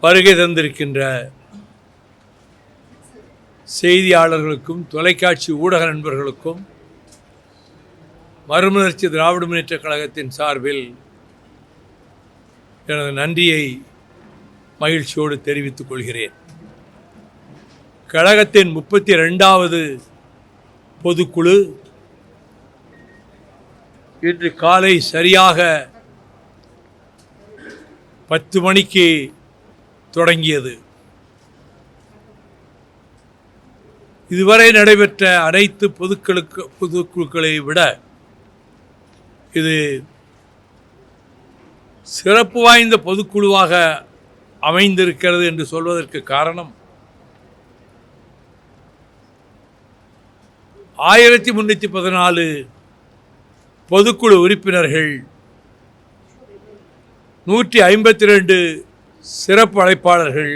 வருகை தந்திருக்கின்ற செய்தியாளர்களுக்கும் தொலைக்காட்சி ஊடக நண்பர்களுக்கும் மறுமலர்ச்சி திராவிட முன்னேற்றக் கழகத்தின் சார்பில் எனது நன்றியை மகிழ்ச்சியோடு தெரிவித்துக் கொள்கிறேன். கழகத்தின் 32வது பொதுக்குழு இன்று காலை சரியாக 10 மணிக்கு தொடங்கியது. இதுவரை நடைபெற்ற அனைத்து பொதுக்குழுக்களை விட இது சிறப்பு வாய்ந்த பொதுக்குழுவாக அமைந்திருக்கிறது என்று சொல்வதற்கு காரணம் 1314 பொதுக்குழு உறுப்பினர்கள், 152 சிறப்பு அழைப்பாளர்கள்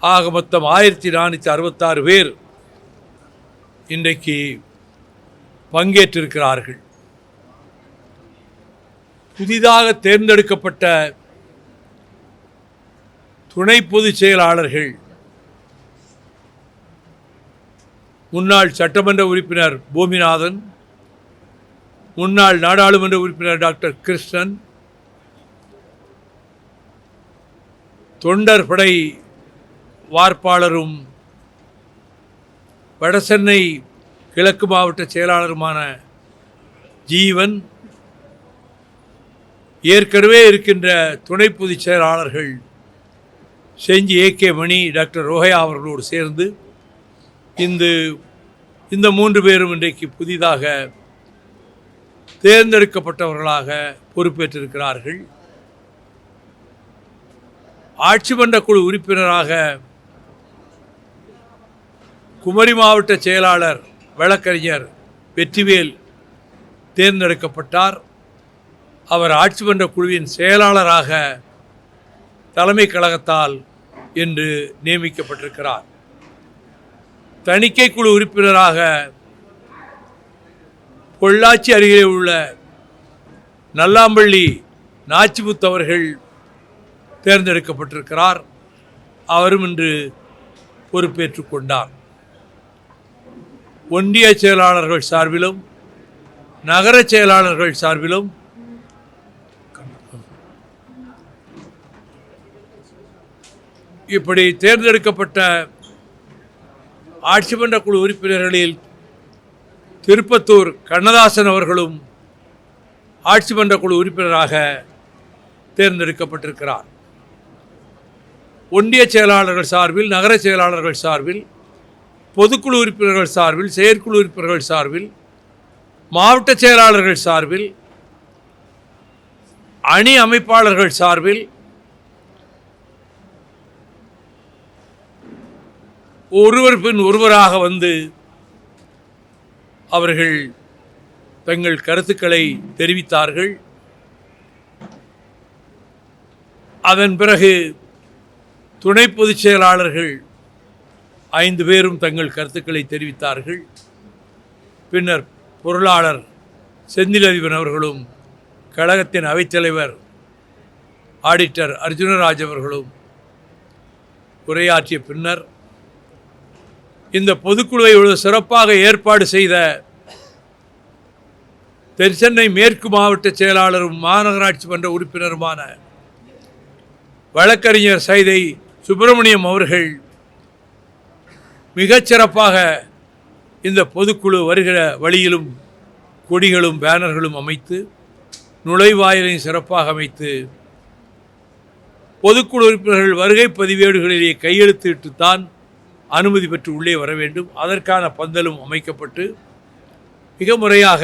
ஆக மொத்தம் 1466 பேர் இன்றைக்கு பங்கேற்றிருக்கிறார்கள். புதிதாக தேர்ந்தெடுக்கப்பட்ட துணை பொதுச் செயலாளர்கள் முன்னாள் சட்டமன்ற உறுப்பினர் பூமிநாதன், முன்னாள் நாடாளுமன்ற உறுப்பினர் டாக்டர் கிருஷ்ணன், தொண்டர் படை வார்ப்பாளரும் வடசென்னை கிழக்கு மாவட்ட செயலாளருமான ஜீவன், ஏற்கனவே இருக்கின்ற துணை பொதுச் செயலாளர்கள் செஞ்சி AK மணி, டாக்டர் ரோஹயா அவர்களோடு சேர்ந்து இந்த 3 பேரும் இன்றைக்கு புதிதாக தேர்ந்தெடுக்கப்பட்டவர்களாக பொறுப்பேற்றிருக்கிறார்கள். ஆட்சி மன்ற குழு உறுப்பினராக குமரி மாவட்ட செயலாளர் வழக்கறிஞர் வெற்றிவேல் தேர்ந்தெடுக்கப்பட்டார். அவர் ஆட்சி மன்ற குழுவின் செயலாளராக தலைமை கழகத்தால் இன்று நியமிக்கப்பட்டிருக்கிறார். தணிக்கை குழு உறுப்பினராக பொள்ளாச்சி அருகே உள்ள நல்லாம்பள்ளி நாச்சிமுத்து அவர்கள் தேர்ந்தெடுக்கப்பட்டிருக்கிறார். அவரும் இன்று பொறுப்பேற்றுக் கொண்டார். ஒன்றிய செயலாளர்கள் சார்பிலும் நகர செயலாளர்கள் சார்பிலும் இப்படி தேர்ந்தெடுக்கப்பட்ட ஆட்சி மன்ற குழு உறுப்பினர்களில் திருப்பத்தூர் கண்ணதாசன் அவர்களும் ஆட்சி மன்ற குழு உறுப்பினராக தேர்ந்தெடுக்கப்பட்டிருக்கிறார். ஒன்றிய செயலாளர்கள் சார்பில், நகர செயலாளர்கள் சார்பில், பொதுக்குழு உறுப்பினர்கள் சார்பில், செயற்குழு உறுப்பினர்கள் சார்பில், மாவட்ட செயலாளர்கள் சார்பில், அணி அமைப்பாளர்கள் சார்பில் ஒருவர் பின் ஒருவராக வந்து அவர்கள் தங்கள் கருத்துக்களை தெரிவித்தார்கள். அதன் பிறகு துணை பொதுச் செயலாளர்கள் 5 பேரும் தங்கள் கருத்துக்களை தெரிவித்தார்கள். பின்னர் பொருளாளர் செந்திலதிபன் அவர்களும் கழகத்தின் அவைத்தலைவர் ஆடிட்டர் அர்ஜுனராஜ் அவர்களும் உரையாற்றிய பின்னர் இந்த பொதுக்குழுவை சிறப்பாக ஏற்பாடு செய்த தென்சென்னை மேற்கு மாவட்ட செயலாளரும் மாநகராட்சி மன்ற உறுப்பினருமான வழக்கறிஞர் சைதை சுப்பிரமணியம் அவர்கள் மிகச்சிறப்பாக இந்த பொதுக்குழு வருகிற வழியிலும் கொடிகளும் பேனர்களும் அமைத்து, நுழைவாயிலையும் சிறப்பாக அமைத்து, பொதுக்குழு உறுப்பினர்கள் வருகை பதிவேடுகளிலே கையெழுத்திட்டுத்தான் அனுமதி பெற்று உள்ளே வர வேண்டும். அதற்கான பந்தலும் அமைக்கப்பட்டு மிக முறையாக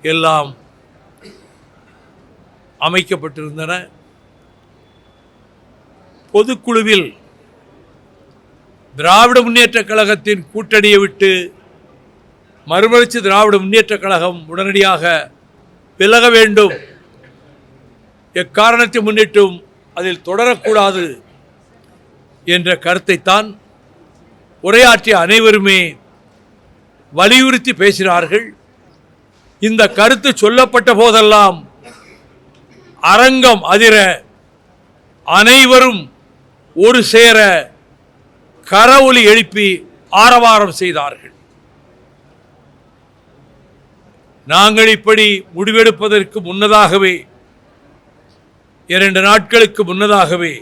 எல்லாம் அமைக்கப்பட்டிருந்தன. பொதுக்குழுவில் திராவிட முன்னேற்றக் கழகத்தின் கூட்டணியை விட்டு மறுமலர்ச்சி திராவிட முன்னேற்றக் கழகம் உடனடியாக விலக வேண்டும், எக்காரணத்தை முன்னிட்டும் அதில் தொடரக்கூடாது என்ற கருத்தைத்தான் உரையாற்றிய அனைவருமே வலியுறுத்தி பேசினார்கள். இந்த கருத்து சொல்லப்பட்ட போதெல்லாம் அரங்கம் அதிர அனைவரும் ஒரு சேர கரவொலி எழுப்பி ஆரவாரம் செய்தார்கள். நாங்கள் இப்படி முடிவெடுப்பதற்கு முன்னதாகவே 2 நாட்களுக்கு முன்னதாகவே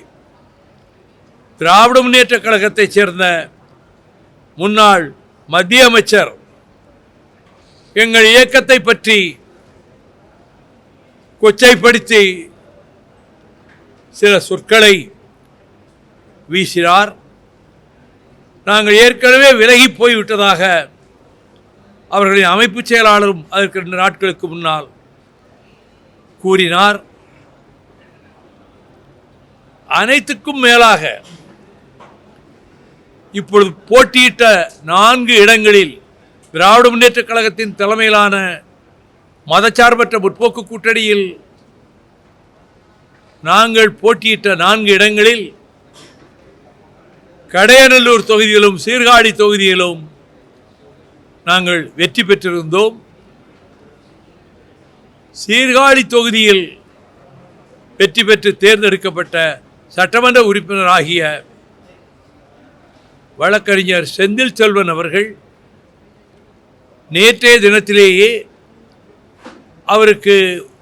திராவிட முன்னேற்ற கழகத்தைச் சேர்ந்த முன்னாள் மத்திய அமைச்சர் எங்கள் இயக்கத்தை பற்றி கொச்சைப்படுத்தி சில சொற்களை வீசினார். நாங்கள் ஏற்கனவே விலகி போய்விட்டதாக அவர்களின் அமைப்பு செயலாளரும் அதற்கு 2 நாட்களுக்கு முன்னால் கூறினார். அனைத்துக்கும் மேலாக இப்பொழுது போட்டியிட்ட 4 இடங்களில் திராவிட முன்னேற்ற கழகத்தின் தலைமையிலான மதச்சார்பற்ற முற்போக்கு கூட்டணியில் நாங்கள் போட்டியிட்ட 4 இடங்களில் கடையநல்லூர் தொகுதியிலும் சீர்காழி தொகுதியிலும் நாங்கள் வெற்றி பெற்றிருந்தோம். சீர்காழி தொகுதியில் வெற்றி பெற்று தேர்ந்தெடுக்கப்பட்ட சட்டமன்ற உறுப்பினராகிய வழக்கறிஞர் செந்தில் செல்வன் அவர்கள் நேற்றைய தினத்திலேயே அவருக்கு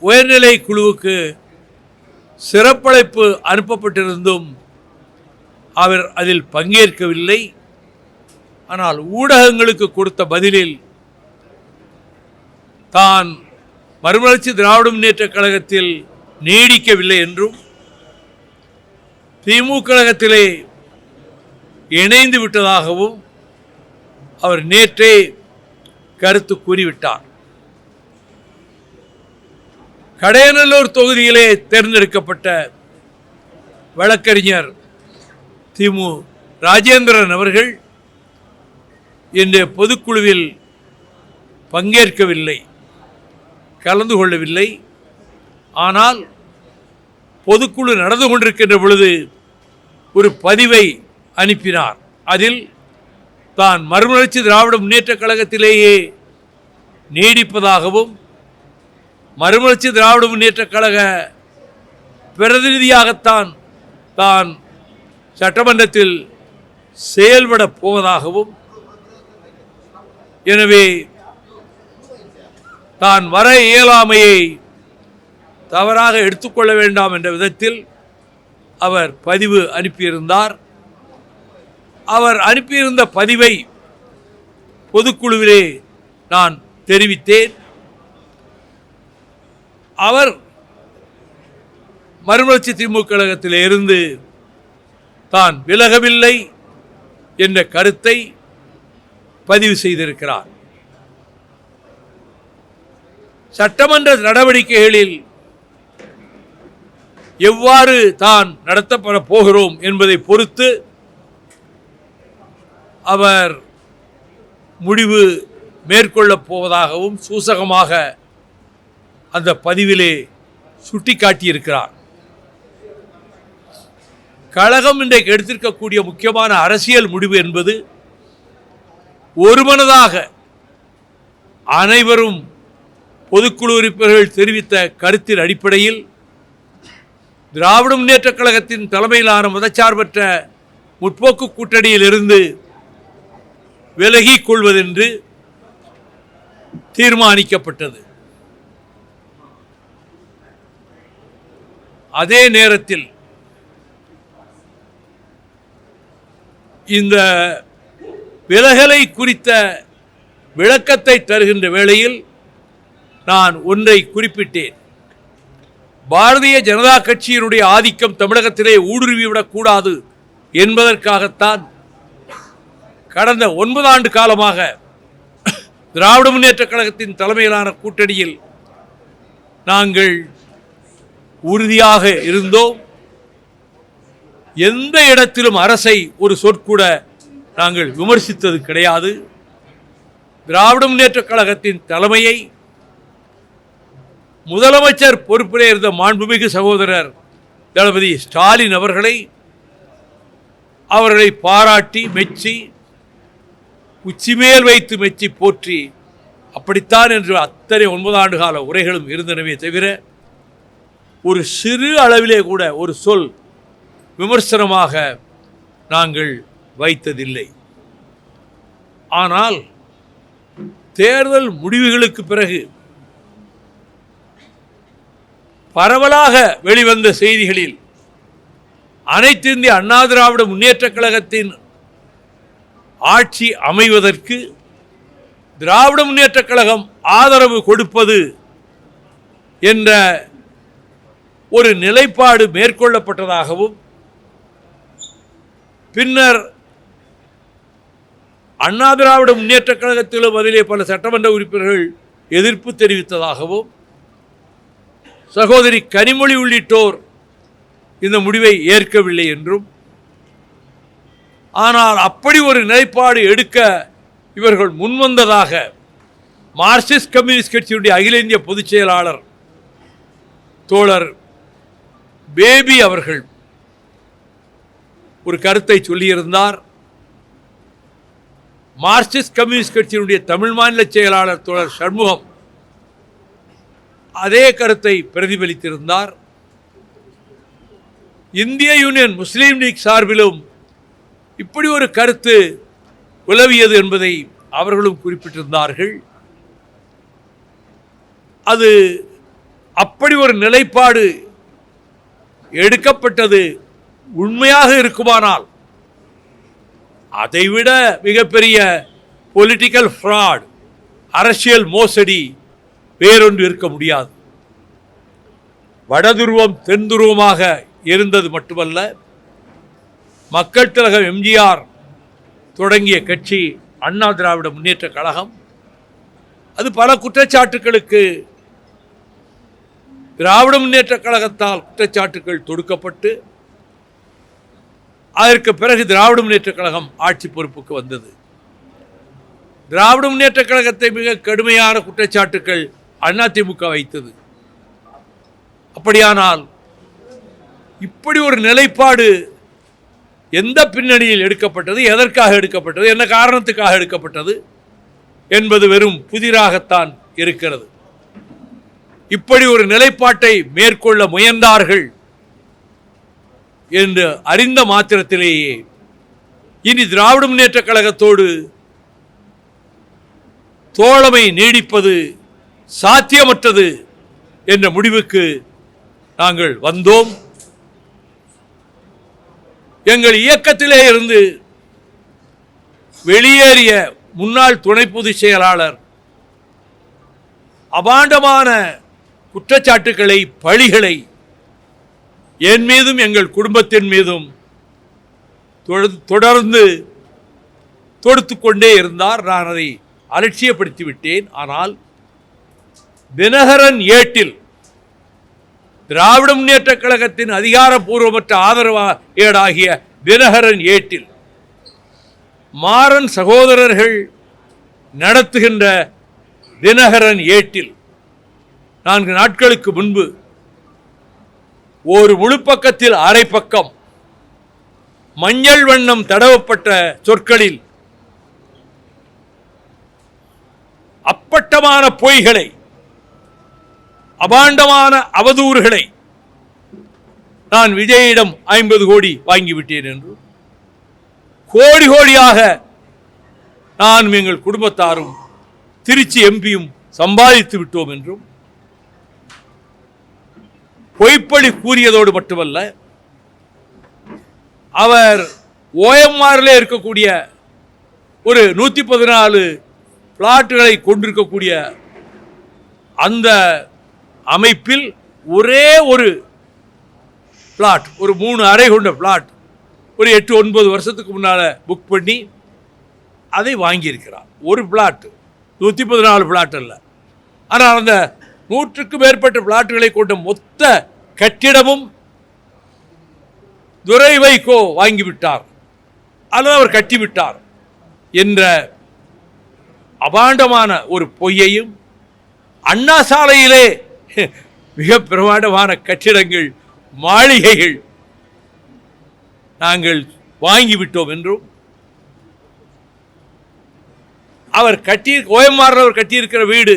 உயர்நிலை குழுவுக்கு சிறப்பழைப்பு அனுப்பப்பட்டிருந்தும் அவர் அதில் பங்கேற்கவில்லை. ஆனால் ஊடகங்களுக்கு கொடுத்த பதிலில் தான் மறுமலர்ச்சி திராவிட முன்னேற்ற கழகத்தில் நீடிக்கவில்லை என்றும் திமுக கழகத்திலே இணைந்து விட்டதாகவும் அவர் நேற்றே கருத்து கூறிவிட்டார். கடையநல்லூர் தொகுதியிலே தேர்ந்தெடுக்கப்பட்ட வழக்கறிஞர் திமு ராஜேந்திரன் அவர்கள் இன்றைய பொதுக்குழுவில் பங்கேற்கவில்லை, கலந்து கொள்ளவில்லை. ஆனால் பொதுக்குழு நடந்து கொண்டிருக்கின்ற பொழுது ஒரு பதிவை அனுப்பினார். அதில் தான் மறுமலர்ச்சி திராவிட முன்னேற்ற கழகத்திலேயே நீடிப்பதாகவும் மறுமலர்ச்சி திராவிட முன்னேற்ற கழக பிரதிநிதியாகத்தான் தான் சட்டமன்றத்தில் செயல்பட போவதாகவும், எனவே தான் வர இயலாமையை தவறாக எடுத்துக்கொள்ள வேண்டாம் என்ற விதத்தில் அவர் பதிவு அனுப்பியிருந்தார். அவர் அனுப்பியிருந்த பதிவை பொதுக்குழுவிலே நான் தெரிவித்தேன். அவர் மறுமலர்ச்சி திமுக கழகத்தில் இருந்து தான் விலகவில்லை என்ற கருத்தை பதிவு செய்திருக்கிறார். சட்டமன்ற நடவடிக்கைகளில் எவ்வாறு தான் நடத்தப்பட போகிறோம் என்பதை பொறுத்து அவர் முடிவு மேற்கொள்ளப் போவதாகவும் சூசகமாக அந்த பதிவிலே சுட்டிக்காட்டியிருக்கிறார். கழகம் இன்றைக்கு எடுத்திருக்கக்கூடிய முக்கியமான அரசியல் முடிவு என்பது ஒருமனதாக அனைவரும் பொதுக்குழு உறுப்பினர்கள் தெரிவித்த கருத்தின் அடிப்படையில் திராவிட முன்னேற்ற கழகத்தின் தலைமையிலான மதச்சார்பற்ற முற்போக்கு கூட்டணியில் இருந்து விலகிக் கொள்வதென்று தீர்மானிக்கப்பட்டது. அதே நேரத்தில் இந்த விலகலை குறித்த விளக்கத்தை தருகின்ற வேளையில் நான் ஒன்றை குறிப்பிட்டேன். பாரதிய ஜனதா கட்சியினுடைய ஆதிக்கம் தமிழகத்திலே ஊடுருவிவிடக்கூடாது என்பதற்காகத்தான் கடந்த 9 ஆண்டு காலமாக திராவிட முன்னேற்ற கழகத்தின் தலைமையிலான கூட்டணியில் நாங்கள் உறுதியாக இருந்தோம். எந்த இடத்திலும் அரசை ஒரு சொற்கூட நாங்கள் விமர்சித்தது கிடையாது. திராவிட முன்னேற்ற கழகத்தின் தலைமையை முதலமைச்சர் பொறுப்பிலே இருந்த மாண்புமிகு சகோதரர் தளபதி ஸ்டாலின் அவர்களை பாராட்டி மெச்சி உச்சிமேல் வைத்து மெச்சி போற்றி அப்படித்தான் என்று அத்தனை 9 ஆண்டு கால உரைகளும் இருந்தனவே தவிர ஒரு சிறு அளவிலே கூட ஒரு சொல் விமர்சனமாக நாங்கள் வைத்ததில்லை. ஆனால் தேர்தல் முடிவுகளுக்கு பிறகு பரவலாக வெளிவந்த செய்திகளில் அனைத்து இந்திய அண்ணா திராவிட முன்னேற்றக் கழகத்தின் ஆட்சி அமைவதற்கு திராவிட முன்னேற்றக் கழகம் ஆதரவு கொடுப்பது என்ற ஒரு நிலைப்பாடு மேற்கொள்ளப்பட்டதாகவும், பின்னர் அண்ணா திராவிட முன்னேற்றக் கழகத்திலும் அதிலே பல சட்டமன்ற உறுப்பினர்கள் எதிர்ப்பு தெரிவித்ததாகவும், சகோதரி கனிமொழி உள்ளிட்டோர் இந்த முடிவை ஏற்கவில்லை என்றும், ஆனால் அப்படி ஒரு நிலைப்பாடு எடுக்க இவர்கள் முன்வந்ததாக மார்க்சிஸ்ட் கம்யூனிஸ்ட் கட்சியுடைய அகில இந்திய பொதுச் செயலாளர் தோழர் பேபி அவர்கள் ஒரு கருத்தை சொல்லியிருந்தார். மார்க்சிஸ்ட் கம்யூனிஸ்ட் கட்சியினுடைய தமிழ் மாநில செயலாளர் தோழர் சண்முகம் அதே கருத்தை பிரதிபலித்திருந்தார். இந்திய யூனியன் முஸ்லீம் லீக் சார்பிலும் இப்படி ஒரு கருத்து உலவியது என்பதை அவர்களும் குறிப்பிட்டிருந்தார்கள். அது அப்படி ஒரு நிலைப்பாடு எடுக்கப்பட்டது உண்மையாக இருக்குமானால் அதைவிட மிகப்பெரிய பொலிட்டிக்கல் ஃப்ராட், அரசியல் மோசடி வேறொன்று இருக்க முடியாது. வடதுருவம் தென் துருவமாக இருந்தது மட்டுமல்ல, மக்கள் திலகம் எம்ஜிஆர் தொடங்கிய கட்சி அண்ணா திராவிட முன்னேற்றக் கழகம். அது பல குற்றச்சாட்டுகளுக்கு திராவிட முன்னேற்றக் கழகத்தால் குற்றச்சாட்டுகள் தொடுக்கப்பட்டு அதற்கு பிறகு திராவிட முன்னேற்றக் கழகம் ஆட்சி பொறுப்புக்கு வந்தது. திராவிட முன்னேற்றக் கழகத்தை மிக கடுமையான குற்றச்சாட்டுகள் அதிமுக வைத்தது. அப்படியானால் இப்படி ஒரு நிலைப்பாடு எந்த பின்னணியில் எடுக்கப்பட்டது, எதற்காக எடுக்கப்பட்டது, என்ன காரணத்துக்காக எடுக்கப்பட்டது என்பது வெறும் புதிராகத்தான் இருக்கிறது. இப்படி ஒரு நிலைப்பாட்டை மேற்கொள்ள முயன்றார்கள் என்று அறிந்த மாத்திரத்திலேயே இனி திராவிட முன்னேற்றக் கழகத்தோடு தோழமை நீடிப்பது சாத்தியமற்றது என்ற முடிவுக்கு நாங்கள் வந்தோம். எங்கள் இயக்கத்திலே இருந்து வெளியேறிய முன்னாள் துணை பொதுச் செயலாளர் அபாண்டமான குற்றச்சாட்டுகளை, பழிகளை என் மீதும் எங்கள் குடும்பத்தின் மீதும் தொடர்ந்து தொடுத்து கொண்டே இருந்தார். நான் அதை அலட்சியப்படுத்தி விட்டேன். ஆனால் தினகரன் ஏட்டில், திராவிட முன்னேற்றக் கழகத்தின் அதிகாரப்பூர்வமற்ற ஆதரவாகிய தினகரன் ஏட்டில் மாறன் சகோதரர்கள் நடத்துகின்ற தினகரன் ஏட்டில் 4 நாட்களுக்கு முன்பு ஒரு முழு பக்கத்தில் அரை பக்கம் மஞ்சள் வண்ணம் தடவப்பட்ட சொற்களில் அப்பட்டமான பொய்களை, அபாண்டமான அவதூறுகளை நான் விஜயிடம் 50 கோடி வாங்கிவிட்டேன் என்றும், கோடி கோடியாக நான் எங்கள் குடும்பத்தாரும் திருச்சி எம்பியும் சம்பாதித்து விட்டோம் என்றும் பொய்ப்பழி கூறியதோடு மட்டுமல்ல, அவர் ஓஎம்ஆரில் இருக்கக்கூடிய ஒரு 114 பிளாட்டுகளை கொண்டிருக்கக்கூடிய அந்த அமைப்பில் ஒரே ஒரு பிளாட், ஒரு 3 அறை கொண்ட பிளாட் ஒரு 8-9 வருஷத்துக்கு முன்னால் புக் பண்ணி அதை வாங்கியிருக்கிறார். ஒரு பிளாட், 114 பிளாட் அல்ல. ஆனால் அந்த 100க்கும் மேற்பட்ட பிளாட்டுகளை கொண்ட மொத்த கட்டிடமும் துரை வைகோ வாங்கிவிட்டார் அல்லது அவர் கட்டிவிட்டார் என்ற அபாண்டமான ஒரு பொய்யையும், அண்ணா சாலையிலே மிக பிரமாண்டமான கட்டிடங்கள், மாளிகைகள் நாங்கள் வாங்கிவிட்டோம் என்றும், அவர் ஓஎம்ஆர் அவர் கட்டியிருக்கிற வீடு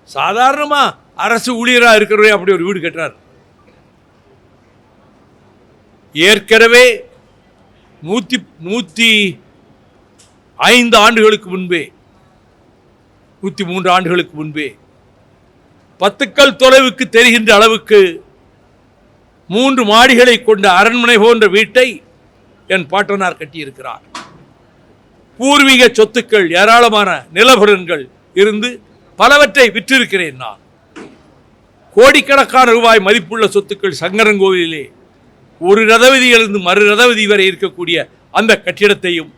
சாதாரணமா அரசு ஊழியராக இருக்கிறவரே அப்படி ஒரு வீடு கட்டுறார். ஏற்கனவே 105 ஆண்டுகளுக்கு முன்பே 103 ஆண்டுகளுக்கு முன்பே 10 கல் தொலைவுக்கு தெரிகின்ற அளவுக்கு 3 மாடிகளை கொண்ட அரண்மனை போன்ற வீட்டை என் பாட்டனார் கட்டியிருக்கிறார். பூர்வீக சொத்துக்கள் ஏராளமான நிலபுலன்கள் இருந்து பலவற்றை விற்றிருக்கிறேன். நான் கோடிக்கணக்கான ரூபாய் மதிப்புள்ள சொத்துக்கள் சங்கரங்கோவிலே ஒரு ரதவதியிலிருந்து மறு ரதவதி வரை இருக்கக்கூடிய அந்த கட்டிடத்தையும்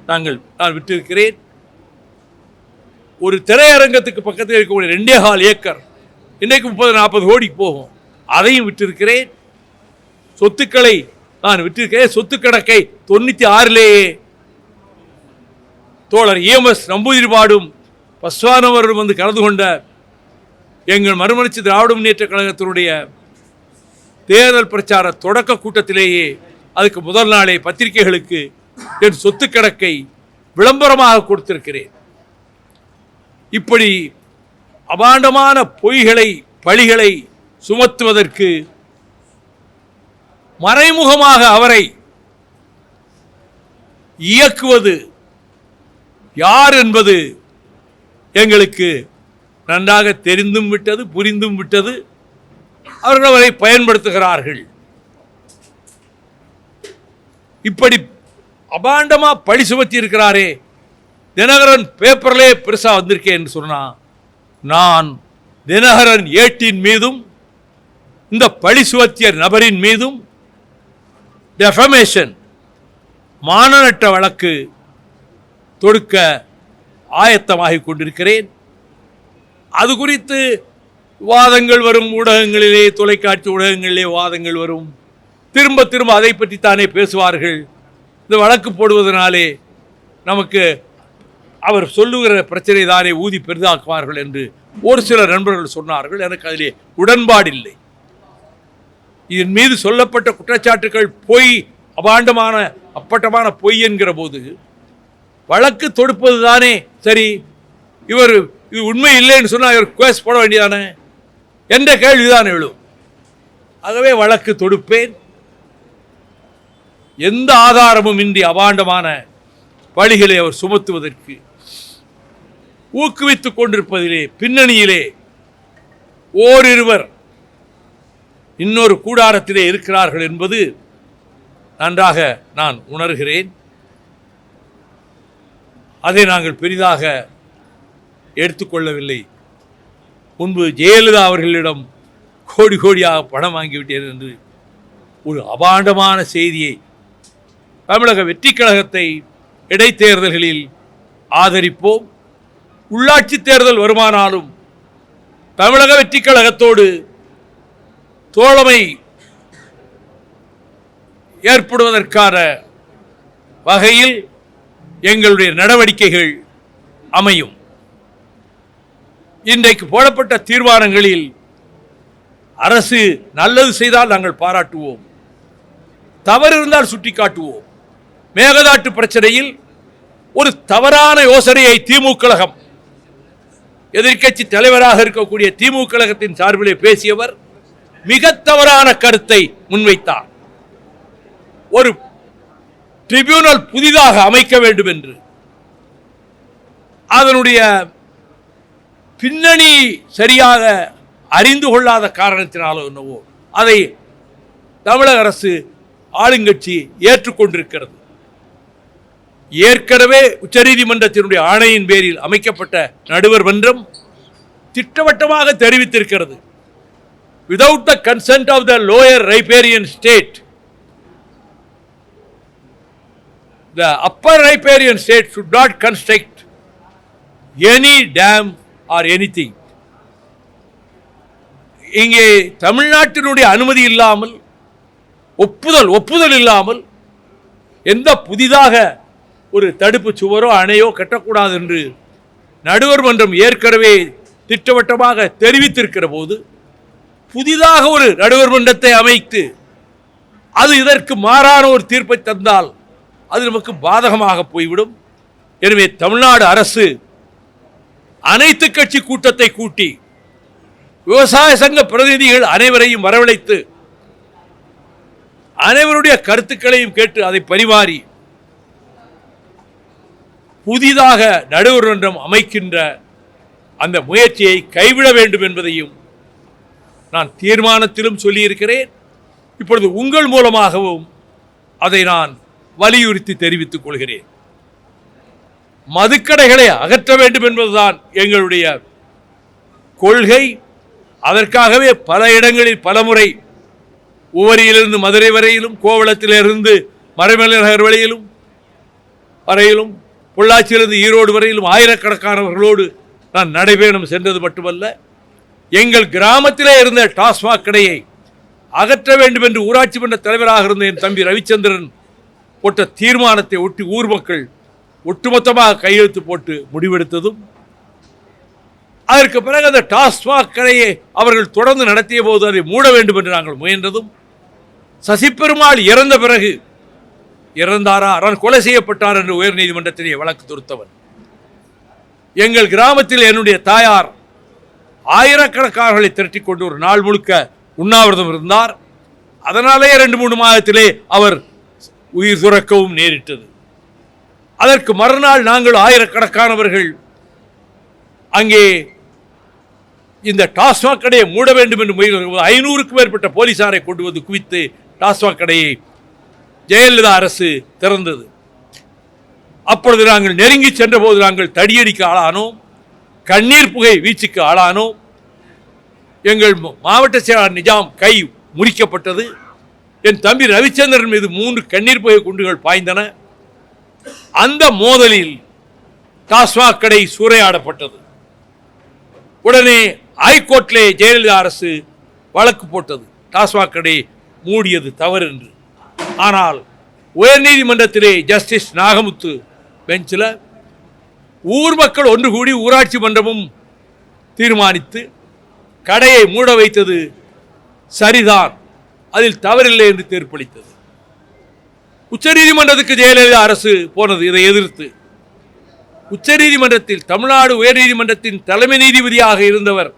நான் விட்டிருக்கிறேன். ஒரு திரையரங்கத்துக்கு பக்கத்தில் இருக்கக்கூடிய 2.25 ஏக்கர் இன்றைக்கு 30-40 கோடிக்கு போகும், அதையும் விட்டிருக்கிறேன். சொத்துக்களை நான் விட்டிருக்கிறேன். சொத்து கணக்கை 96லேயே தோழர் EMS நம்பூதிரிபாடும் பஸ்வானவரும் வந்து கலந்து கொண்ட எங்கள் மறுமலர்ச்சி திராவிட முன்னேற்ற கழகத்தினுடைய தேர்தல் பிரச்சார தொடக்க கூட்டத்திலேயே அதுக்கு முதல் நாளே பத்திரிகைகளுக்கு என் சொத்து கணக்கை விளம்பரமாக கொடுத்திருக்கிறேன். இப்படி அபாண்டமான பொய்களை பழிகளை சுமத்துவதற்கு மறைமுகமாக அவரை இயக்குவது யார் என்பது எங்களுக்கு நன்றாக தெரிந்தும் விட்டது, புரிந்தும் விட்டது. அவர்கள் அவரை பயன்படுத்துகிறார்கள். இப்படி அபாண்டமா பழி சுமத்தி இருக்கிறாரே. தினகரன் பேப்பர்லே பெருசா வந்திருக்கேன் என்று சொன்னா, நான் தினகரன் ஏட்டின் மீதும் இந்த பழி சுமத்திய நபரின் மீதும் டெஃபமேஷன் மானநட்ட வழக்கு தொடுக்க ஆயத்தமாகிக் கொண்டிருக்கிறேன். அது குறித்து வாதங்கள் வரும், ஊடகங்களிலே தொலைக்காட்சி ஊடகங்களிலே வாதங்கள் வரும். திரும்ப திரும்ப அதை பற்றித்தானே பேசுவார்கள். இந்த வழக்கு போடுவதனாலே நமக்கு அவர் சொல்லுகிற பிரச்சனை தானே ஊதி பெரிதாக்குவார்கள் என்று ஒரு சில நண்பர்கள் சொன்னார்கள். எனக்கு அதிலே உடன்பாடில்லை. இதன் மீது சொல்லப்பட்ட குற்றச்சாட்டுகள் பொய், அபாண்டமான அப்பட்டமான பொய் என்கிற போது வழக்கு தொடுப்பது தானே சரி. இது உண்மை இல்லைன்னு சொன்னால் இவர் கேஸ் போட வேண்டியதானே என்ற கேள்விதான் எழும். ஆகவே வழக்கு தொடுப்பேன். எந்த ஆதாரமும் இன்றி அபாண்டமான பழிகளை அவர் சுமத்துவதற்கு ஊக்குவித்துக் கொண்டிருப்பதிலே பின்னணியிலே ஓரிருவர் இன்னொரு கூடாரத்திலே இருக்கிறார்கள் என்பது நன்றாக நான் உணர்கிறேன். அதை நாங்கள் பெரிதாக எடுத்துக்கொள்ளவில்லை. முன்பு ஜெயலலிதா அவர்களிடம் கோடி கோடியாக பணம் வாங்கிவிட்டேன் என்று ஒரு அபாண்டமான செய்தியை தமிழக வெற்றி கழகத்தை இடைத்தேர்தல்களில் ஆதரிப்போம். உள்ளாட்சி தேர்தல் வருமானாலும் தமிழக வெற்றி கழகத்தோடு தோழமை ஏற்படுவதற்கான வகையில் எங்களுடைய நடவடிக்கைகள் அமையும். இன்றைக்கு போடப்பட்ட தீர்மானங்களில் அரசு நல்லது செய்தால் நாங்கள் பாராட்டுவோம், தவறு இருந்தால் சுட்டிக்காட்டுவோம். மேகதாட்டு பிரச்சனையில் ஒரு தவறான யோசனையை திமுக கழகம், எதிர்க்கட்சி தலைவராக இருக்கக்கூடிய திமுக கழகத்தின் சார்பிலே பேசியவர் மிக தவறான கருத்தை முன்வைத்தார். ஒரு ட்ரிபியூனல் புதிதாக அமைக்க வேண்டும் என்று. அதனுடைய பின்னணி சரியாக அறிந்து கொள்ளாத காரணத்தினாலோ என்னவோ அதை தமிழக அரசு ஆளுங்கட்சி ஏற்றுக்கொண்டிருக்கிறது. ஏற்கனவே உச்சநீதிமன்றத்தினுடைய ஆணையின் பேரில் அமைக்கப்பட்ட நடுவர் மன்றம் திட்டவட்டமாக தெரிவித்திருக்கிறது, without the consent of the lower riparian state, the upper riparian state should not construct any dam or anything. இங்கே தமிழ்நாட்டினுடைய அனுமதி இல்லாமல், ஒப்புதல் இல்லாமல் எந்த புதிதாக ஒரு தடுப்பு சுவரோ அணையோ கட்டக்கூடாது என்று நடுவர் மன்றம் ஏற்கனவே திட்டவட்டமாக தெரிவித்திருக்கிற போது புதிதாக ஒரு நடுவர் மன்றத்தை அமைத்து அது இதற்கு மாறான ஒரு தீர்ப்பை தந்தால் அது நமக்கு பாதகமாக போய்விடும். எனவே தமிழ்நாடு அரசு அனைத்து கட்சி கூட்டத்தை கூட்டி விவசாய சங்க பிரதிநிதிகள் அனைவரையும் வரவழைத்து அனைவருடைய கருத்துக்களையும் கேட்டு அதை பரிமாறி புதிதாக நடுவர் மன்றம் அமைக்கின்ற அந்த முயற்சியை கைவிட வேண்டும் என்பதையும் நான் தீர்மானத்திலும் சொல்லியிருக்கிறேன். இப்பொழுது உங்கள் மூலமாகவும் அதை நான் வலியுறுத்தி தெரிவித்துக் கொள்கிறேன். மதுக்கடைகளை அகற்ற வேண்டும் என்பதுதான் எங்களுடைய கொள்கை. அதற்காகவே பல இடங்களில் பலமுறை உவரியிலிருந்து மதுரை வரையிலும், கோவளத்திலிருந்து மறைமலைநகர் வரையிலும், பொள்ளாச்சியிலிருந்து ஈரோடு வரையிலும் ஆயிரக்கணக்கானவர்களோடு நான் நடைபயணம் சென்றது மட்டுமல்ல, எங்கள் கிராமத்திலே இருந்த டாஸ்மாக் கடையை அகற்ற வேண்டும் என்று ஊராட்சி மன்ற தலைவராக இருந்த என் தம்பி ரவிச்சந்திரன் போட்ட தீர்மானத்தை ஒட்டி ஊர் மக்கள் ஒட்டுமொத்தமாக கையெழுத்து போட்டு முடிவெடுத்ததும், அதற்கு பிறகு அந்த டாஸ்மாக் கடையை அவர்கள் தொடர்ந்து நடத்திய போது அதை மூட வேண்டும் என்று நாங்கள் முயன்றதும், சசிபெருமாள் இறந்த பிறகு இறந்தாரா கொலை செய்யப்பட்டார் என்று உயர்நீதிமன்றத்திலே வழக்கு தொடுத்தவன் எங்கள் கிராமத்தில் என்னுடைய தாயார் ஆயிரக்கணக்கானவர்களை திரட்டிக் கொண்டு ஒரு நாள் முழுக்க உண்ணாவிரதம் இருந்தார். அதனாலே 2-3 மாதத்திலே அவர் உயிர் துறக்கவும் நேரிட்டது. அதற்கு மறுநாள் நாங்கள் ஆயிரக்கணக்கானவர்கள் அங்கே இந்த டாஸ்மாக் கடையை மூட வேண்டும் என்று முயல்கிறது. 500க்கும் மேற்பட்ட போலீசாரை கொண்டு வந்து குவித்து டாஸ்மாக் கடையை ஜெயலலிதா அரசு திறந்தது. அப்பொழுது நாங்கள் நெருங்கி சென்ற போது நாங்கள் தடியடிக்கு ஆளானோம், கண்ணீர் புகை வீச்சுக்கு ஆளானோம். எங்கள் மாவட்ட செயலாளர் நிஜாம் கை முறிக்கப்பட்டது. என் தம்பி ரவிச்சந்திரன் மீது 3 கண்ணீர் புகை குண்டுகள் பாய்ந்தன. அந்த மோதலில் டாஸ்மாக் கடை சூறையாடப்பட்டது. உடனே ஹைகோர்ட்டிலே ஜெயலலிதா அரசு வழக்கு போட்டது, டாஸ்மாக் கடை மூடியது தவறு என்று. ஆனால் உயர்நீதிமன்றத்திலே ஜஸ்டிஸ் நாகமுத்து பெஞ்சில் ஊர் மக்கள் ஒன்று கூடி ஊராட்சி மன்றமும் தீர்மானித்து கடையை மூட வைத்தது சரிதான், அதில் தவறில்லை என்று தீர்ப்பளித்தது. உச்சநீதிமன்றத்துக்கு ஜெயலலிதா அரசு போனது இதை எதிர்த்து. உச்சநீதிமன்றத்தில் தமிழ்நாடு உயர்நீதிமன்றத்தின் தலைமை நீதிபதியாக இருந்தவர்,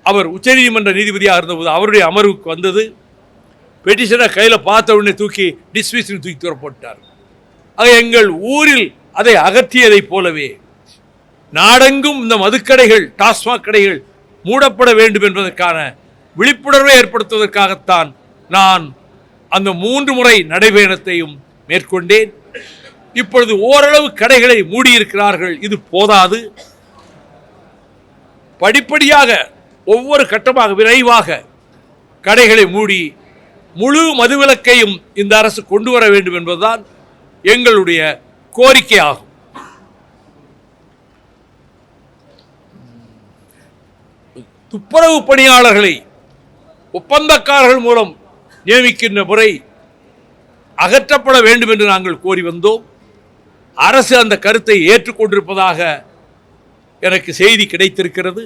அவர் உச்சநீதிமன்ற நீதிபதியாக இருந்தபோது அவருடைய அமர்வுக்கு வந்தது. பெட்டிஷனை கையில் பார்த்த உடனே தூக்கி டிஸ்மிஸ்னு தூக்கி தூரப்பட்டார். ஆக எங்கள் ஊரில் அதை அகற்றியதைப் போலவே நாடெங்கும் இந்த மதுக்கடைகள், டாஸ்மாக் கடைகள் மூடப்பட வேண்டும் என்பதற்கான விழிப்புணர்வை ஏற்படுத்துவதற்காகத்தான் நான் அந்த 3 முறை நடைபயணத்தையும் மேற்கொண்டேன். இப்பொழுது ஓரளவு கடைகளை மூடியிருக்கிறார்கள். இது போதாது. படிப்படியாக ஒவ்வொரு கட்டமாக விரைவாக கடைகளை மூடி முழு மதுவிலக்கையும் இந்த அரசு கொண்டு வர வேண்டும் என்பதுதான் எங்களுடைய கோரிக்கை ஆகும். துப்புரவு பணியாளர்களை ஒப்பந்தக்காரர்கள் மூலம் நியமிக்கின்ற முறை அகற்றப்பட வேண்டும் என்று நாங்கள் கோரி வந்தோம். அரசு அந்த கருத்தை ஏற்றுக்கொண்டிருப்பதாக எனக்கு செய்தி கிடைத்திருக்கிறது.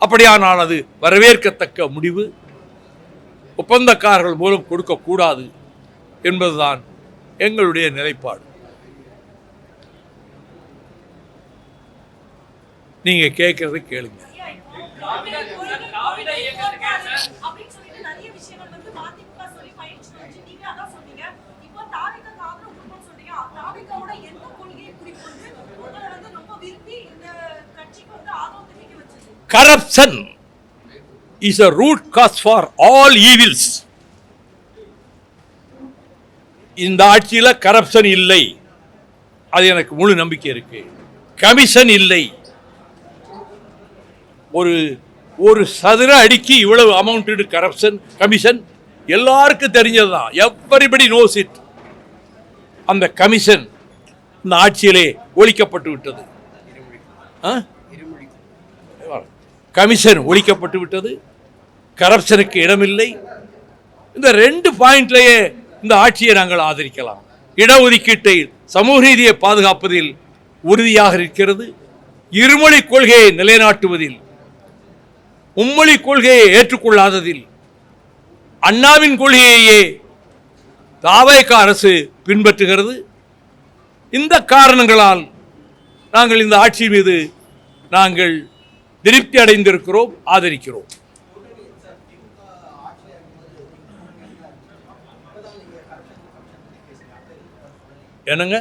அப்படியானால் அது வரவேற்கத்தக்க முடிவு. ஒப்பந்தக்காரர்கள் மூலம் கொடுக்கக்கூடாது என்பதுதான் எங்களுடைய நிலைப்பாடு. நீங்க கேட்கறது கேளுங்க. Corruption is a root cause for all evils. இந்த ஆட்சியில் கரப்ஷன் இல்லை, அது எனக்கு முழு நம்பிக்கை இருக்கு. கமிஷன் இல்லை. ஒரு சதுர அடிக்கு இவ்வளவு அமௌண்ட் கரப்ஷன் கமிஷன் எல்லாருக்கும் தெரிஞ்சதுதான். Everybody knows it. அந்த கமிஷன் இந்த ஆட்சியிலே ஒழிக்கப்பட்டு விட்டது. கமிஷன் ஒழிக்கப்பட்டு விட்டது. கரப்ஷனுக்கு இடமில்லை. இந்த 2 பாயிண்ட்லேயே இந்த ஆட்சியை நாங்கள் ஆதரிக்கலாம். இடஒதுக்கீட்டை சமூக நீதியை பாதுகாப்பதில் உறுதியாக இருக்கிறது. இருமொழி கொள்கையை நிலைநாட்டுவதில், மும்மொழி கொள்கையை ஏற்றுக்கொள்ளாததில், அண்ணாவின் கொள்கையையே தாவேக அரசு பின்பற்றுகிறது. இந்த காரணங்களால் நாங்கள் இந்த ஆட்சி மீது நாங்கள் திருப்தி அடைந்திருக்கிறோம், ஆதரிக்கிறோம். என்னங்க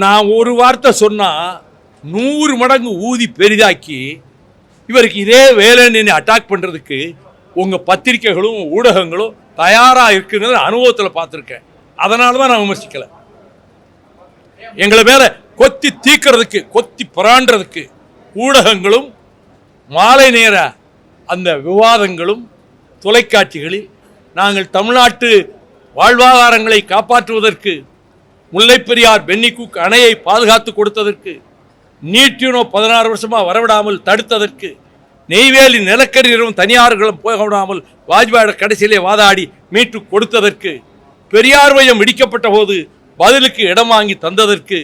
நான் ஒரு வார்த்தை சொன்னால் 100 மடங்கு ஊதி பெரிதாக்கி இவருக்கு இதே வேலைன்னு அட்டாக் பண்ணுறதுக்கு உங்கள் பத்திரிகைகளும் ஊடகங்களும் தயாராக இருக்குங்கிறது அனுபவத்தில் பார்த்துருக்கேன். அதனால தான் நான் விமர்சிக்கலை. எங்களை மேலே கொத்தி தீக்கிறதுக்கு கொத்தி புராண்டுறதுக்கு ஊடகங்களும் மாலை நேர அந்த விவாதங்களும் தொலைக்காட்சிகளில் நாங்கள் தமிழ்நாட்டு வாழ்வாதாரங்களை காப்பாற்றுவதற்கு முல்லைப் பெரியார் பென்னிக்குக் அணையை பாதுகாத்து கொடுத்ததற்கு நீட்டினோ 16 வருஷமாக வரவிடாமல் தடுத்ததற்கு நெய்வேலி நிலக்கரி தனியார்களும் போக விடாமல் வாஜ்பாயோட கடைசியிலே வாதாடி மீட்டு கொடுத்ததற்கு பெரியார் மையம் இடிக்கப்பட்ட போது பதிலுக்கு இடம் வாங்கி தந்ததற்கு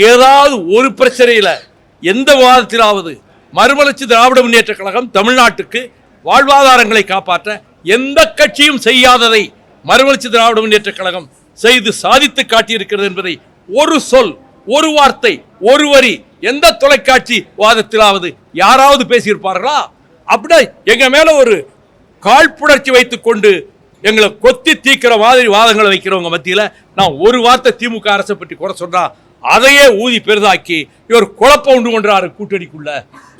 ஏதாவது ஒரு பிரச்சனையில் எந்த விவாதத்திலாவது மறுமலர்ச்சி திராவிட முன்னேற்ற கழகம் தமிழ்நாட்டுக்கு வாழ்வாதாரங்களை காப்பாற்ற எந்த கட்சியும் செய்யாததை மறுமலர்ச்சி திராவிட முன்னேற்ற கழகம் செய்து சாதித்து காட்டியிருக்கிறது என்பதை ஒரு சொல், ஒரு வார்த்தை, ஒரு வரி எந்த தொலைக்காட்சி வாதத்திலாவது யாராவது பேசியிருப்பார்களா? அப்படின்னா எங்க மேல ஒரு காழ்ப்புணர்ச்சி வைத்துக் கொண்டு எங்களை கொத்தி தீக்கிற மாதிரி வாதங்களை வைக்கிறவங்க மத்தியில் நான் ஒரு வார்த்தை திமுக அரசை பற்றி குறை சொன்னா அதையே ஊதி பெரிதாக்கி இவர் குழப்பம் உண்டு கொண்டாரு கூட்டணிக்குள்ள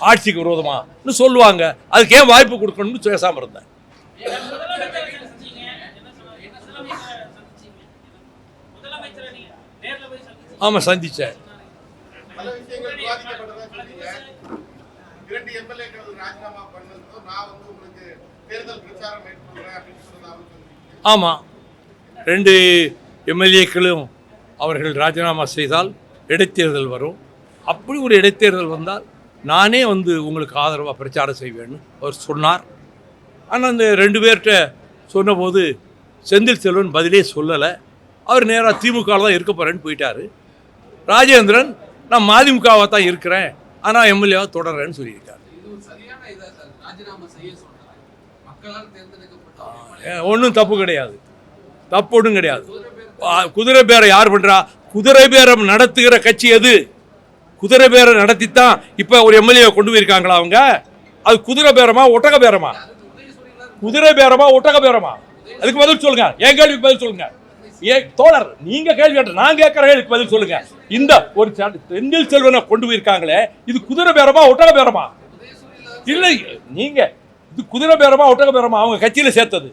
ஆட்சிக்கு விரோதமா சொல்லுவாங்க. அதுக்கு ஏன் வாய்ப்பு கொடுக்கணும்னு பேசாம இருந்தேன். ஆமா, சந்திச்சேன். ஆமாம், 2 எம்எல்ஏக்களும் அவர்கள் ராஜினாமா செய்தால் இடைத்தேர்தல் வரும். அப்படி ஒரு இடைத்தேர்தல் வந்தால் நானே உங்களுக்கு ஆதரவாக பிரச்சாரம் செய்வேன்னு அவர் சொன்னார். ஆனால் அந்த 2 பேர்கிட்ட சொன்னபோது செந்தில் செல்வன் பதிலே சொல்லலை. அவர் நேராக திமுகவில் தான் இருக்க போகிறேன்னு போயிட்டார். ராஜேந்திரன் நான் மதிமுகவாக தான் இருக்கிறேன், ஆனால் எம்எல்ஏவாக தொடர்றேன்னு சொல்லியிருக்காரு. ஒன்றும் தப்பு கிடையாது, தப்பு ஒன்றும் கிடையாது. குதிரை பேரம் யார் பண்ணுறா? குதிரை பேரம் நடத்துகிற கட்சி எது? குதிரை பேரம் நடத்தித்தான் இப்போ ஒரு எம்எல்ஏ கொண்டு போயிருக்காங்களா அவங்க? அது குதிரை பேரமா ஒட்டக பேரமா? குதிரை பேரமா ஒட்டக பேரமா? அதுக்கு பதில் சொல்லுங்க. என் கேள்விக்கு பதில் சொல்லுங்க. தோழர், நீங்க கேள்வி கேட்ட நான் கேட்கிற கேள்விக்கு பதில் சொல்லுங்க. இந்த ஒரு செந்தில் செல்வனை கொண்டு போயிருக்காங்களே, இது குதிரை பேரமா ஒட்டக பேரமா? இல்லை, நீங்க இது குதிரை பேரமா ஒட்டக பேரமா? அவங்க கட்சியில சேர்த்தது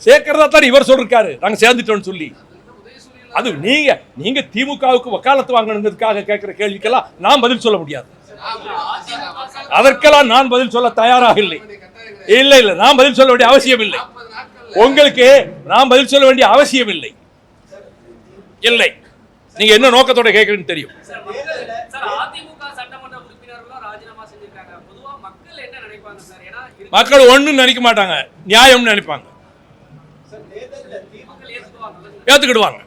சேர்க்கிறதா தான் இவர் சொல்லிருக்காரு, நாங்க சேர்ந்துட்டோம்னு சொல்லி. அது நீங்க திமுகவுக்கு வக்காலத்து வாங்கணுங்கிறதுக்காக கேட்கிற கேள்விக்கெல்லாம் நான் பதில் சொல்ல முடியாது. அதற்கெல்லாம் நான் பதில் சொல்ல தயாராக இல்லை. இல்லை இல்லை, நான் பதில் சொல்ல வேண்டிய அவசியம் இல்லை. உங்களுக்கு நான் பதில் சொல்ல வேண்டிய அவசியம் இல்லை. இல்லை, நீங்க என்ன நோக்கத்தோட கேட்கறீங்கன்னு தெரியும். மக்கள் ஒண்ணும் நினைக்க மாட்டாங்க, நியாயம்னு நினைப்பாங்க, ஏத்துக்கிடுவாங்க.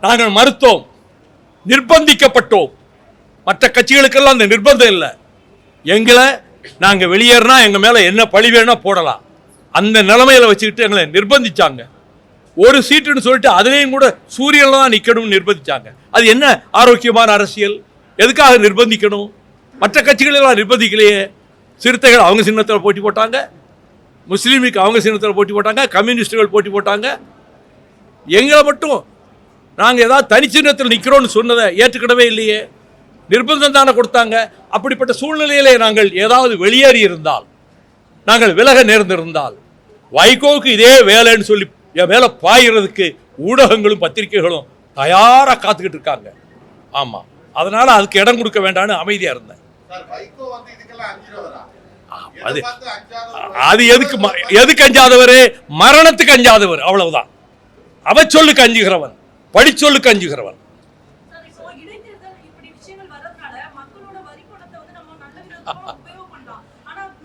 நாங்கள் மறுத்தோம், நிர்பந்திக்கப்பட்டோம். மற்ற கட்சிகளுக்கெல்லாம் அந்த நிர்பந்தம் இல்லை. எங்களை நாங்கள் வெளியேறினா எங்கள் மேலே என்ன பழி வேணா போடலாம், அந்த நிலைமையில வச்சுக்கிட்டு எங்களை நிர்பந்திச்சாங்க. ஒரு சீட்டுன்னு சொல்லிட்டு அதுலேயும் கூட சூரியனில் தான் நிற்கணும்னு நிர்பந்திச்சாங்க. அது என்ன ஆரோக்கியமான அரசியல்? எதுக்காக நிர்பந்திக்கணும்? மற்ற கட்சிகளெல்லாம் நிர்பந்திக்கலையே. சிறுத்தைகள் அவங்க சின்னத்தில் போட்டி போட்டாங்க, முஸ்லீமுக்கு அவங்க சின்னத்தில் போட்டி போட்டாங்க, கம்யூனிஸ்டுகள் போட்டி போட்டாங்க. எங்களை மட்டும் நாங்கள் ஏதாவது தனிச்சின்னத்தில் நிற்கிறோன்னு சொன்னதை ஏற்றுக்கிடவே இல்லையே. நிர்பந்தம் தானே கொடுத்தாங்க. அப்படிப்பட்ட சூழ்நிலையிலே நாங்கள் ஏதாவது வெளியேறி இருந்தால், நாங்கள் விலக நேர்ந்திருந்தால், வைகோவுக்கு இதே வேலைன்னு சொல்லி என் மேலே பாயிறதுக்கு ஊடகங்களும் பத்திரிகைகளும் தயாராக காத்துக்கிட்டு இருக்காங்க. ஆமாம், அதனால அதுக்கு இடம் கொடுக்க வேண்டாம்னு அமைதியாக இருந்தேன். அது எதுக்கு அஞ்சாதவர்? மரணத்துக்கு அஞ்சாதவர், அவ்வளவுதான். அவச்சொல்லுக்கு அஞ்சுகிறவன், படிச்சொல்லுக்கு அஞ்சுகிறவன்.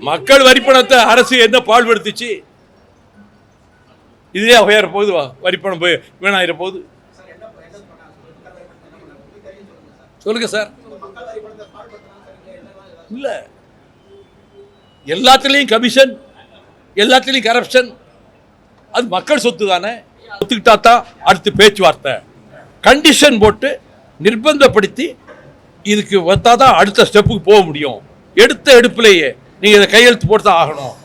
மக்கள் வரிப்பணத்தை அரசு என்ன பாழ்படுத்துச்சு? இதுவே உயர போகுது, வரிப்பணம் போய் வீணாயிர போகுது. சொல்லுங்க சார். இல்ல, எல்லாத்துலேயும் கமிஷன், எல்லாத்துலேயும் கரப்ஷன். அது மக்கள் சொத்து தானே. ஒத்துக்கிட்டா தான் அடுத்து பேச்சுவார்த்தை. கண்டிஷன் போட்டு நிர்பந்தப்படுத்தி இதுக்கு வந்தாதான் அடுத்த ஸ்டெப்புக்கு போக முடியும். எடுத்த எடுப்பிலேயே நீங்கள் இதை கையெழுத்து போட்டு தான் ஆகணும்.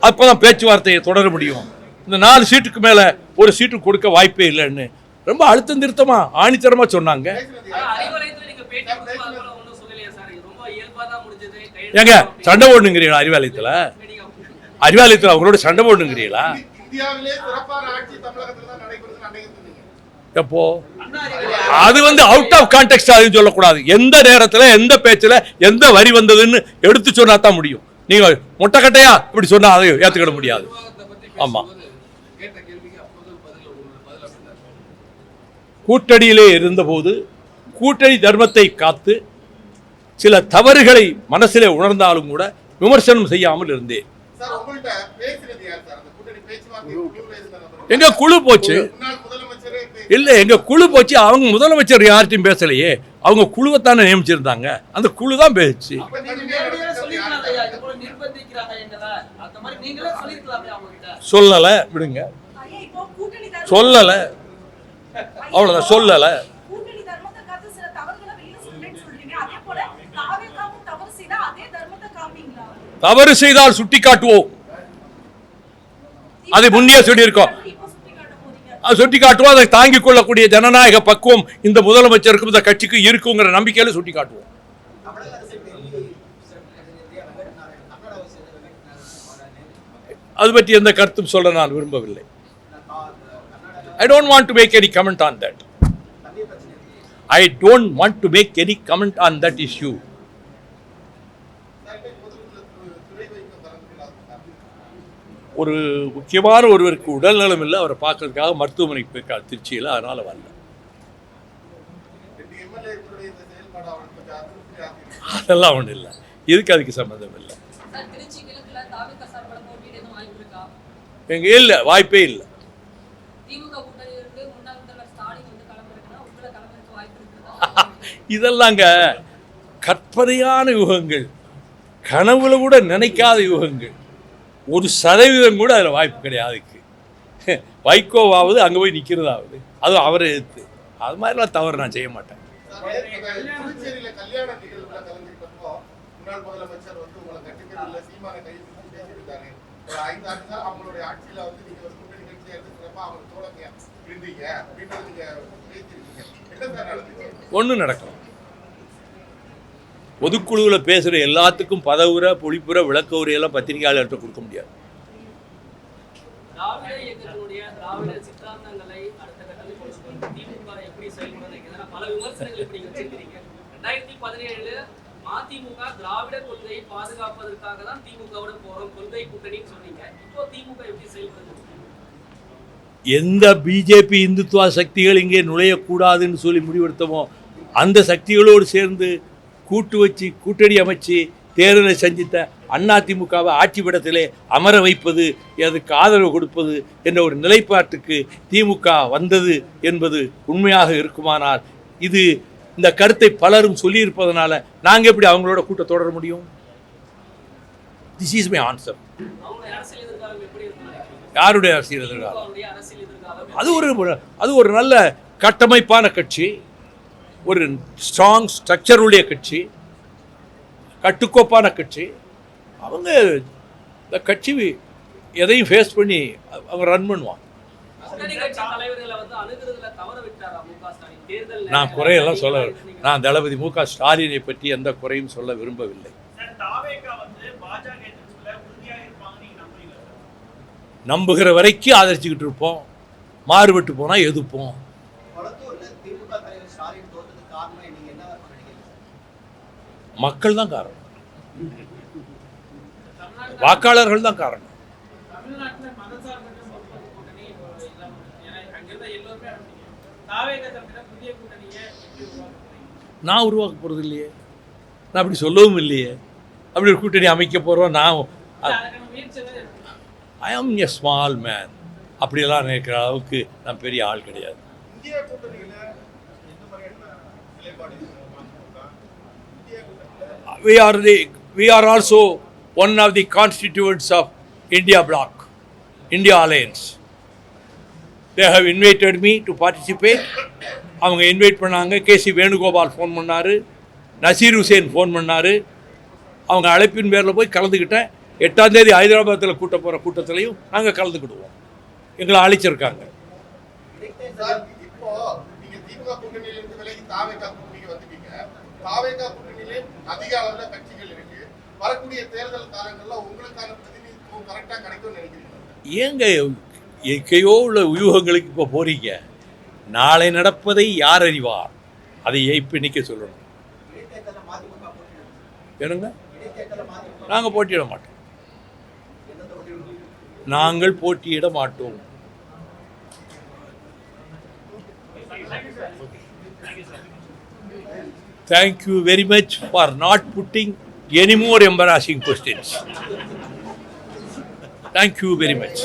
அப்போ தான் பேச்சுவார்த்தையை தொடர முடியும். இந்த 4 சீட்டுக்கு மேலே ஒரு சீட்டு கொடுக்க வாய்ப்பே இல்லைன்னு ரொம்ப அழுத்தம் திருத்தமாக ஆணித்தரமாக சொன்னாங்க. ஏங்க சண்டை போடணுங்கிறீங்களா? அறிவாலயத்தில் அவங்களோட சண்டை போடணுங்கிறீங்களா? எப்போ அது அவுட் ஆஃப் கான்டெக்ஸ்ட் அதுன்னு சொல்லக்கூடாது. எந்த நேரத்தில் எந்த பேச்சில் எந்த வரி வந்ததுன்னு எடுத்து சொன்னா தான் முடியும். நீங்க மொட்டைக்கட்டையா இப்படி சொன்னா அதை ஏற்றுக்கிட முடியாது. ஆமா, கூட்டணியிலே இருந்தபோது கூட்டணி தர்மத்தை காத்து சில தவறுகளை மனசிலே உணர்ந்தாலும் கூட விமர்சனம் செய்யாமல் இருந்தேன். எங்க குழு போச்சு? இல்ல, எங்க குழு போச்சு. அவங்க முதலமைச்சர் யார்ட்டையும் பேசலையே, அவங்க குழுவைத்தானே நியமிச்சிருந்தாங்க. அந்த குழு தான் பேச்சு. சொல்லல, விடுங்க. சொல்லல, அவ்வளவுதான். சொல்லல. தவறு செய்தால் சுட்டி காட்டுவோம். அதை முன்னே சொல்லியிருக்கோம். சுட்டி காட்டுவோம். அதை தாங்கிக் கொள்ளக்கூடிய ஜனநாயக பக்குவம் இந்த முதலமைச்சருக்கும் இந்த கட்சிக்கு இருக்குங்கிற நம்பிக்கையில சுட்டி காட்டுவோம். அது பற்றி எந்த கருத்தும் சொல்ல நான் விரும்பவில்லை. I don't want to make any comment on that. I don't want to make any comment on that issue. ஒரு முக்கியமான ஒருவருக்கு உடல் நலம் இல்லை, அவரை பார்க்கறதுக்காக மருத்துவமனைக்கு போயிருக்காரு திருச்சியில். அதனால வரல. அதெல்லாம் ஒன்றும் இல்லை, இதுக்கு அதுக்கு சம்மந்தம் இல்லை. எங்க இல்லை, வாய்ப்பே இல்லை. இதெல்லாங்க கற்பனையான யுகங்கள், கனவுல கூட நினைக்காத யுகங்கள். 1% கூட அதில் வாய்ப்பு கிடையாது. வைகோவாவது அங்கே போய் நிற்கிறதாவது, அதுவும் அவரை எதிர்த்து. அது மாதிரிலாம் தவறு நான் செய்ய மாட்டேன். ஒன்றும் நடக்கும். பொதுக்குழுவில் பேசுகிற எல்லாத்துக்கும் பதவுரை, பொழிப்புரை, விளக்க உரையெல்லாம் பத்திரிகையாளர்கிட்ட கொடுக்க முடியாது. எந்த பிஜேபி இந்துத்துவ சக்திகள் இங்கே நுழையக்கூடாதுன்னு சொல்லி முடிவெடுத்தமோ அந்த சக்திகளோடு சேர்ந்து கூட்டு வச்சு கூட்டணி அமைச்சு தேர்தலை சந்தித்த அதிமுகவை ஆட்சிப்படத்திலே அமர வைப்பது, அதுக்கு ஆதரவு கொடுப்பது என்ற ஒரு நிலைப்பாட்டுக்கு திமுக வந்தது என்பது உண்மையாக இருக்குமானால், இது இந்த கருத்தை பலரும் சொல்லியிருப்பதனால நாங்கள் எப்படி அவங்களோட கூட்டம் தொடர முடியும்? This is my answer. யாருடைய அரசியல் எதிர்காலம்? அது ஒரு நல்ல கட்டமைப்பான கட்சி, ஒரு ஸ்ட்ராங் ஸ்ட்ரக்சருடைய கட்சி, கட்டுக்கோப்பான கட்சி. அவங்க இந்த கட்சி எதையும் ஃபேஸ் பண்ணி அவங்க ரன் பண்ணுவாங்க. நான் குறையெல்லாம் சொல்ல, நான் தளபதி மு.க. ஸ்டாலினை பற்றி எந்த குறையும் சொல்ல விரும்பவில்லை. நம்புகிற வரைக்கும் ஆதரிச்சுக்கிட்டு இருப்போம், மாறுபட்டு போனால் எதிர்ப்போம். மக்கள் தான் காரணம், வாக்காளர்கள் தான் காரணம். நான் உருவாக்க போறது இல்லையே, நான் அப்படி சொல்லவும் இல்லையே. அப்படி ஒரு கூட்டணி அமைக்க போறோம். நான் ஐ ஆம் எ ஸ்மால் மேன். அப்படியெல்லாம் நினைக்கிற அளவுக்கு நான் பெரிய ஆள் கிடையாது. We are also one of the constituents of India Bloc, India Alliance. They have invited me to participate. அவங்க இன்வைட் பண்ணாங்க. கேசி வேணுகோபால் ஃபோன் பண்ணார், நசீர் ஹுசேன் ஃபோன் பண்ணார். அவங்க அழைப்பின் பேரில் போய் கலந்துக்கிட்டேன். 8ஆம் தேதி ஹைதராபாத்தில் கூட்ட போகிற கூட்டத்திலையும் நாங்கள் கலந்துக்கிடுவோம். எங்களை அழைச்சிருக்காங்க. இப்போ நீங்க திமுக கூட்டணியிலிருந்து விலகி தாவேகா கூட்டணிக்கு வந்துட்டீங்க. தாவேகா கூட்டணியிலே அதிக அளவுல கட்சிகள் இருக்கு. வரக்கூடிய தேர்தல் காலங்கள்ல உங்களுக்கான பிரதிநிதித்துவம் கரெக்டா கிடைக்கும்னு நினைக்கிறீங்க? ஏங்க எங்கேயோ உள்ள வியூகங்களுக்கு இப்போ போறீங்க? நாளை நடப்பதை யார் அறிவார்? அதை இப்போ இன்னைக்கு சொல்லணும். என்னங்க, நாங்கள் போட்டியிட மாட்டோம். நாங்கள் போட்டியிட மாட்டோம். Thank you very much for not putting any more embarrassing questions. Thank you very much.